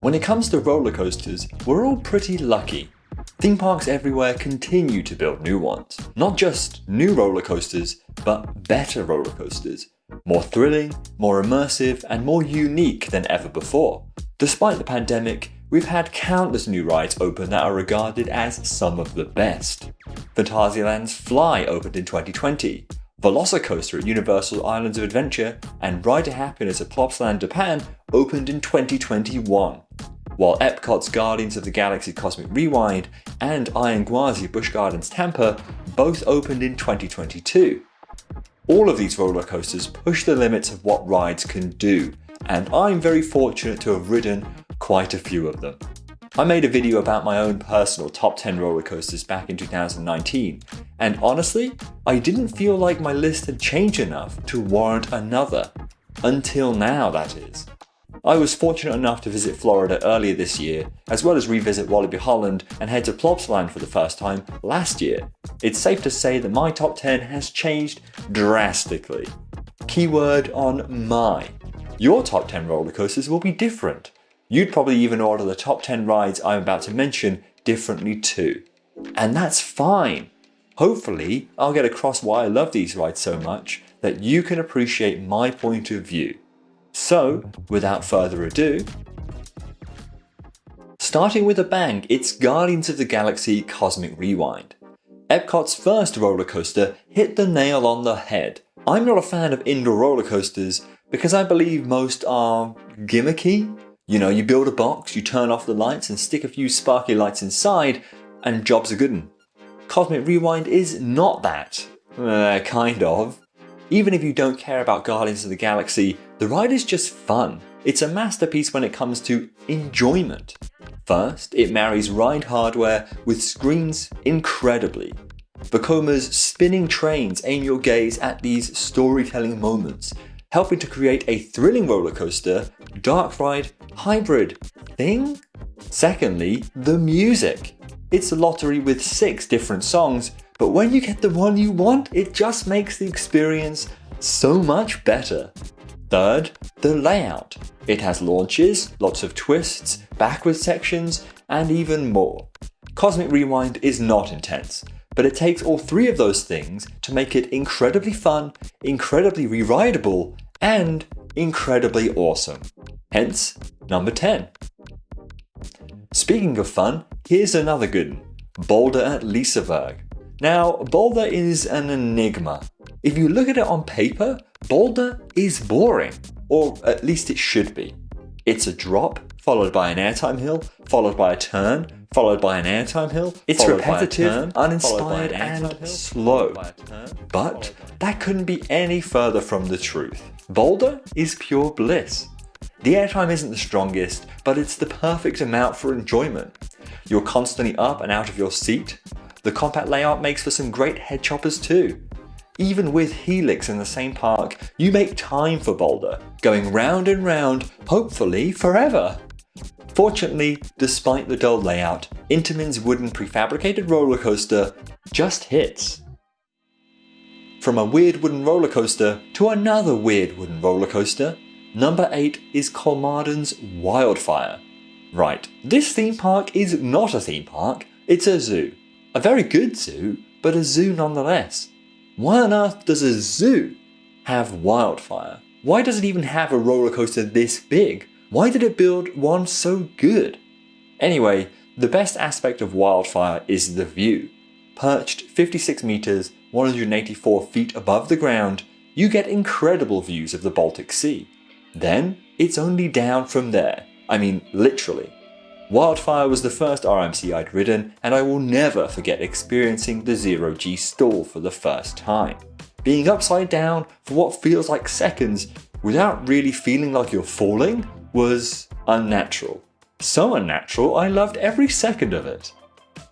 When it comes to roller coasters, we're all pretty lucky. Theme parks everywhere continue to build new ones. Not just new roller coasters, but better roller coasters. More thrilling, more immersive, and more unique than ever before. Despite the pandemic, we've had countless new rides open that are regarded as some of the best. Phantasialand's Fly opened in 2020. VelociCoaster at Universal Islands of Adventure and Ride to Happiness at Plopsaland Japan opened in 2021. While Epcot's Guardians of the Galaxy Cosmic Rewind and Gwazi Busch Gardens Tampa both opened in 2022. All of these roller coasters push the limits of what rides can do, and I'm very fortunate to have ridden quite a few of them. I made a video about my own personal top 10 roller coasters back in 2019, and honestly, I didn't feel like my list had changed enough to warrant another. Until now, that is. I was fortunate enough to visit Florida earlier this year, as well as revisit Walibi Holland and head to Plopsaland for the first time last year. It's safe to say that my top 10 has changed drastically. Keyword on my. Your top 10 roller coasters will be different. You'd probably even order the top 10 rides I'm about to mention differently too. And that's fine. Hopefully, I'll get across why I love these rides so much that you can appreciate my point of view. So, without further ado, starting with a bang, it's Guardians of the Galaxy Cosmic Rewind. Epcot's first roller coaster hit the nail on the head. I'm not a fan of indoor roller coasters because I believe most are gimmicky. You know, you build a box, you turn off the lights and stick a few sparkly lights inside, and job's a good 'un. Cosmic Rewind is not that. Kind of. Even if you don't care about Guardians of the Galaxy, the ride is just fun. It's a masterpiece when it comes to enjoyment. First, it marries ride hardware with screens incredibly. Vekoma's spinning trains aim your gaze at these storytelling moments, helping to create a thrilling roller coaster, dark ride, hybrid thing? Secondly, the music. It's a lottery with 6 different songs, but when you get the one you want, it just makes the experience so much better. Third, the layout. It has launches, lots of twists, backward sections, and even more. Cosmic Rewind is not intense, but it takes all 3 of those things to make it incredibly fun, incredibly re-rideable, and incredibly awesome. Hence, number 10. Speaking of fun, here's another good one. Boulder at Liseberg. Now, Boulder is an enigma. If you look at it on paper, Boulder is boring, or at least it should be. It's a drop, followed by an airtime hill, followed by a turn, followed by an airtime hill. It's repetitive, uninspired, and slow. But that couldn't be any further from the truth. Boulder is pure bliss. The airtime isn't the strongest, but it's the perfect amount for enjoyment. You're constantly up and out of your seat. The compact layout makes for some great head choppers too. Even with Helix in the same park, you make time for Boulder, going round and round, hopefully forever. Fortunately, despite the dull layout, Intamin's wooden prefabricated roller coaster just hits. From a weird wooden roller coaster to another weird wooden roller coaster, number 8 is Kolmarden's Wildfire. Right, this theme park is not a theme park, it's a zoo. A very good zoo, but a zoo nonetheless. Why on earth does a zoo have Wildfire? Why does it even have a roller coaster this big? Why did it build one so good? Anyway, the best aspect of Wildfire is the view. Perched 56 meters, 184 feet above the ground, you get incredible views of the Baltic Sea. Then, it's only down from there. I mean, literally. Wildfire was the first RMC I'd ridden, and I will never forget experiencing the 0G stall for the first time. Being upside down for what feels like seconds without really feeling like you're falling was unnatural. So unnatural, I loved every second of it.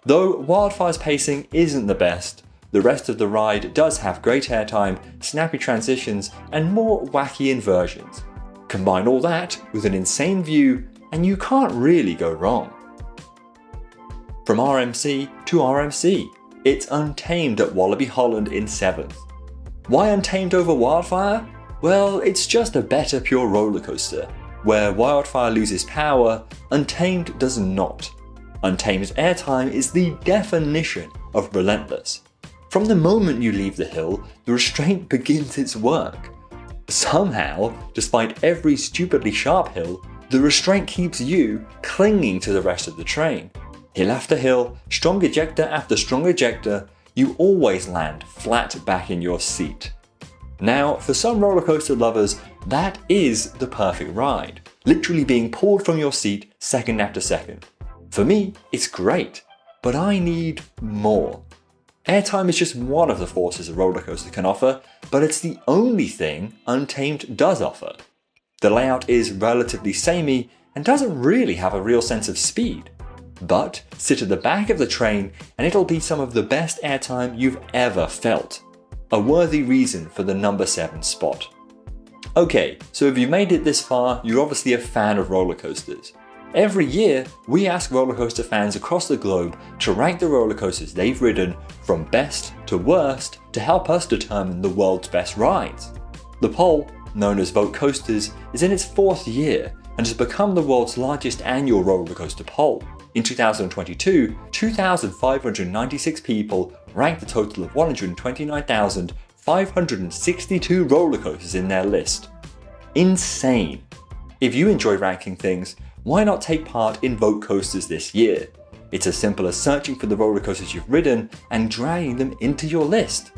Though Wildfire's pacing isn't the best, the rest of the ride does have great airtime, snappy transitions, and more wacky inversions. Combine all that with an insane view, and you can't really go wrong. From RMC to RMC, it's Untamed at Walibi Holland in 7th. Why Untamed over Wildfire? Well, it's just a better pure roller coaster. Where Wildfire loses power, Untamed does not. Untamed's airtime is the definition of relentless. From the moment you leave the hill, the restraint begins its work. Somehow, despite every stupidly sharp hill, the restraint keeps you clinging to the rest of the train. Hill after hill, strong ejector after strong ejector, you always land flat back in your seat. Now, for some roller coaster lovers, that is the perfect ride, literally being pulled from your seat second after second. For me, it's great, but I need more. Airtime is just one of the forces a roller coaster can offer, but it's the only thing Untamed does offer. The layout is relatively samey and doesn't really have a real sense of speed. But sit at the back of the train and it'll be some of the best airtime you've ever felt. A worthy reason for the number 7 spot. Okay, so if you've made it this far, you're obviously a fan of roller coasters. Every year, we ask roller coaster fans across the globe to rank the roller coasters they've ridden from best to worst to help us determine the world's best rides. The poll, known as VelociCoasters, is in its 4th year and has become the world's largest annual roller coaster poll. In 2022, 2,596 people ranked a total of 129,562 roller coasters in their list. Insane! If you enjoy ranking things, why not take part in VelociCoasters this year? It's as simple as searching for the roller coasters you've ridden and dragging them into your list.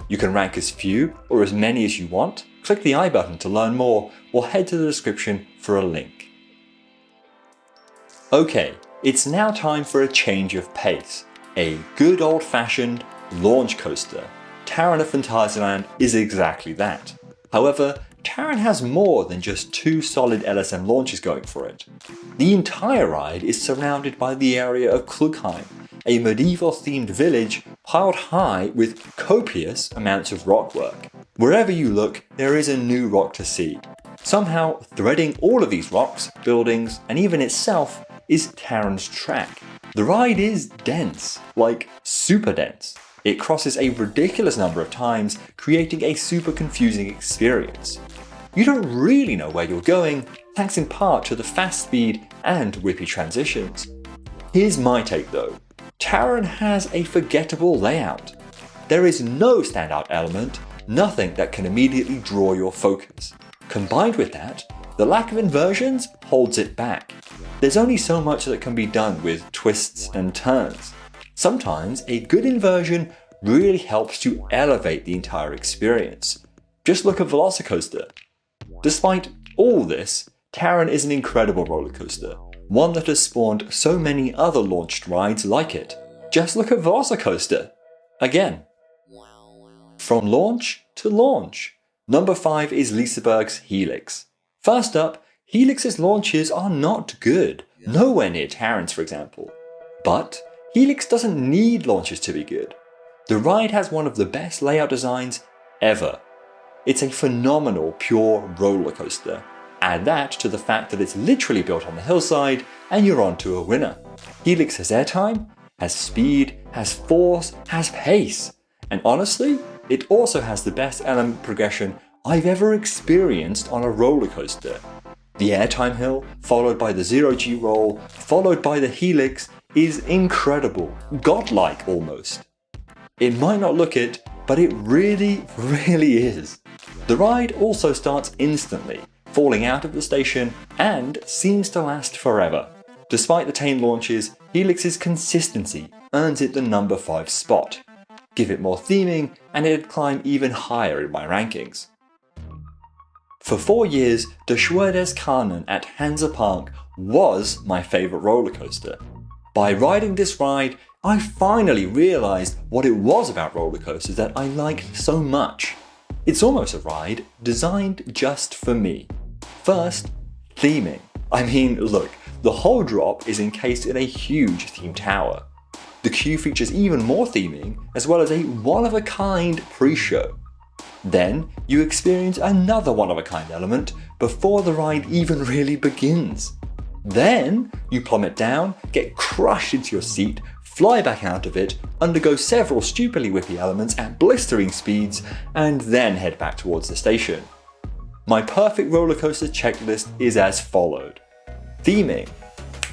You can rank as few or as many as you want, click the I button to learn more, or head to the description for a link. Okay, it's now time for a change of pace. A good old-fashioned launch coaster. Taron of Fantasyland is exactly that. However, Kärnan has more than just 2 solid LSM launches going for it. The entire ride is surrounded by the area of Klugheim, a medieval-themed village piled high with copious amounts of rockwork. Wherever you look, there is a new rock to see. Somehow, threading all of these rocks, buildings, and even itself is Taron's track. The ride is dense, like super dense. It crosses a ridiculous number of times, creating a super confusing experience. You don't really know where you're going, thanks in part to the fast speed and whippy transitions. Here's my take though. Taron has a forgettable layout. There is no standout element, nothing that can immediately draw your focus. Combined with that, the lack of inversions holds it back. There's only so much that can be done with twists and turns. Sometimes a good inversion really helps to elevate the entire experience. Just look at VelociCoaster. Despite all this, Taron is an incredible roller coaster, one that has spawned so many other launched rides like it. Just look at VelociCoaster. Again. From launch to launch. Number 5 is Liseberg's Helix. First up, Helix's launches are not good, nowhere near Taron's for example. But Helix doesn't need launches to be good. The ride has one of the best layout designs ever. It's a phenomenal pure roller coaster. Add that to the fact that it's literally built on the hillside and you're on to a winner. Helix has airtime, has speed, has force, has pace. And honestly, it also has the best element progression I've ever experienced on a roller coaster. The airtime hill, followed by the 0G roll, followed by the Helix, is incredible, godlike almost. It might not look it, but it really is. The ride also starts instantly, falling out of the station, and seems to last forever. Despite the tame launches, Helix's consistency earns it the number 5 spot. Give it more theming, and it'd climb even higher in my rankings. For 4 years, the Schwerdes Kärnan at Hansa Park was my favourite roller coaster. By riding this ride, I finally realised what it was about roller coasters that I liked so much. It's almost a ride designed just for me. First, theming. I mean, look, the whole drop is encased in a huge theme tower. The queue features even more theming, as well as a one-of-a-kind pre-show. Then, you experience another one-of-a-kind element before the ride even really begins. Then, you plummet down, get crushed into your seat, fly back out of it, undergo several stupidly whippy elements at blistering speeds, and then head back towards the station. My perfect roller coaster checklist is as followed. Theming,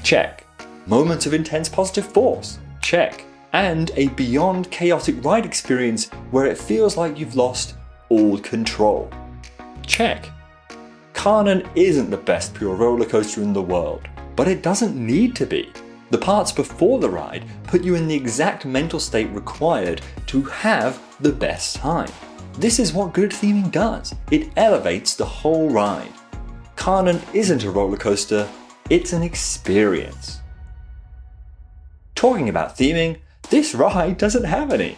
check. Moments of intense positive force, check. And a beyond chaotic ride experience where it feels like you've lost all control, check. Kärnan isn't the best pure roller coaster in the world, but it doesn't need to be. The parts before the ride put you in the exact mental state required to have the best time. This is what good theming does. It elevates the whole ride. Kärnan isn't a roller coaster, it's an experience. Talking about theming, this ride doesn't have any.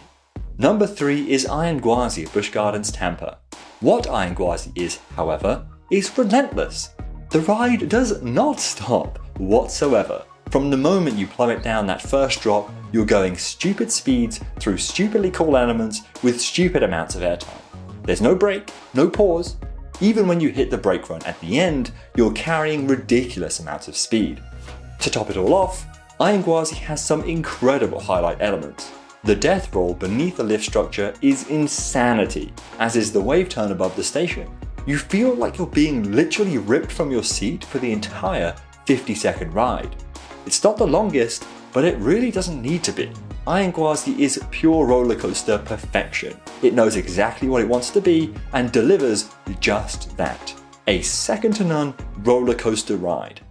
Number 3 is Iron Gwazi at Busch Gardens Tampa. What Iron Gwazi is, however, is relentless. The ride does not stop whatsoever. From the moment you plummet down that first drop, you're going stupid speeds through stupidly cool elements with stupid amounts of airtime. There's no break, no pause. Even when you hit the brake run at the end, you're carrying ridiculous amounts of speed. To top it all off, Iron Gwazi has some incredible highlight elements. The death roll beneath the lift structure is insanity, as is the wave turn above the station. You feel like you're being literally ripped from your seat for the entire 50-second ride. It's not the longest, but it really doesn't need to be. Iron Gwazi is pure roller coaster perfection. It knows exactly what it wants to be and delivers just that. A second to none roller coaster ride.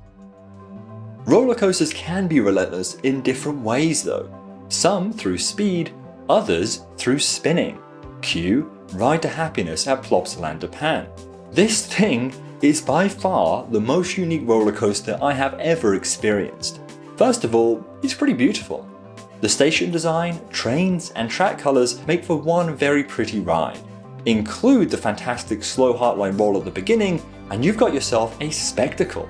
Roller coasters can be relentless in different ways though. Some through speed, others through spinning. Cue Ride to Happiness at Plopsaland Japan. This thing is by far the most unique roller coaster I have ever experienced. First of all, it's pretty beautiful. The station design, trains, and track colors make for one very pretty ride. Include the fantastic slow heartline roll at the beginning, and you've got yourself a spectacle.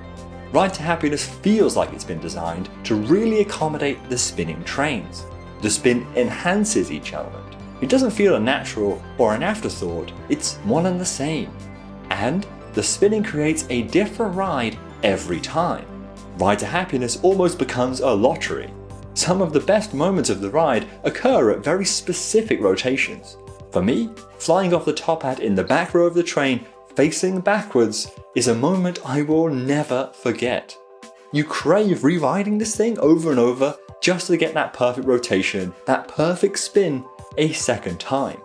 Ride to Happiness feels like it's been designed to really accommodate the spinning trains. The spin enhances each element. It doesn't feel unnatural or an afterthought, it's one and the same. And the spinning creates a different ride every time. Ride to Happiness almost becomes a lottery. Some of the best moments of the ride occur at very specific rotations. For me, flying off the top hat in the back row of the train facing backwards is a moment I will never forget. You crave re-riding this thing over and over just to get that perfect rotation, that perfect spin a second time.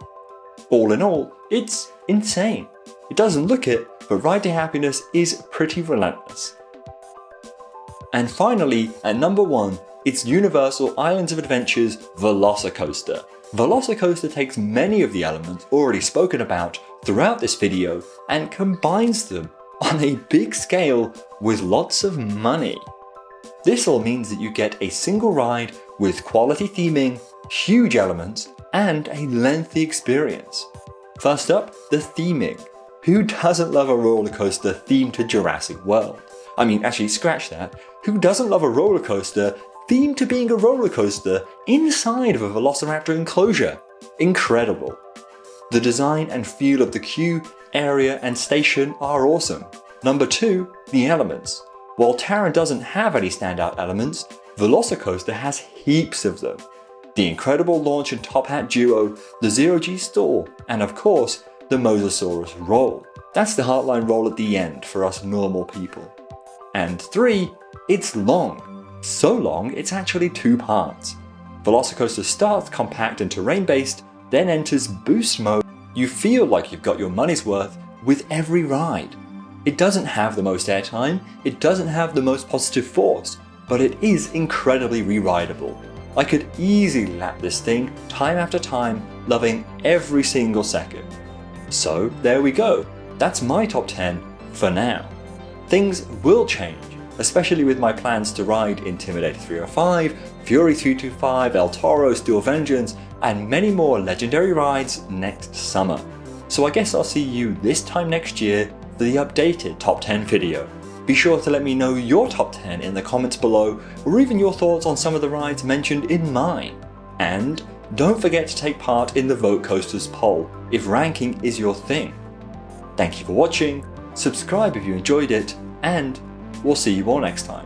All in all, it's insane. It doesn't look it, but Ride to Happiness is pretty relentless. And finally, at number 1, it's Universal Islands of Adventure's VelociCoaster. VelociCoaster takes many of the elements already spoken about throughout this video and combines them on a big scale with lots of money. This all means that you get a single ride with quality theming, huge elements, and a lengthy experience. First up, the theming. Who doesn't love a roller coaster themed to Jurassic World? I mean, actually, scratch that. Who doesn't love a roller coaster themed to being a roller coaster inside of a Velociraptor enclosure? Incredible. The design and feel of the queue, area, and station are awesome. Number 2, the elements. While Taron doesn't have any standout elements, VelociCoaster has heaps of them. The incredible launch and top hat duo, the zero-G stall, and of course, the Mosasaurus roll. That's the heartline roll at the end for us normal people. And 3, it's long. So long, it's actually 2 parts. VelociCoaster starts compact and terrain-based, then enters boost mode. You feel like you've got your money's worth with every ride. It doesn't have the most airtime, it doesn't have the most positive force, but it is incredibly re-rideable. I could easily lap this thing time after time, loving every single second. So there we go, that's my top 10 for now. Things will change, especially with my plans to ride Intimidator 305, Fury 325, El Toro, Steel Vengeance, and many more legendary rides next summer. So I guess I'll see you this time next year for the updated top 10 video. Be sure to let me know your top 10 in the comments below, or even your thoughts on some of the rides mentioned in mine. And don't forget to take part in the VelociCoasters poll if ranking is your thing. Thank you for watching, subscribe if you enjoyed it, and we'll see you all next time.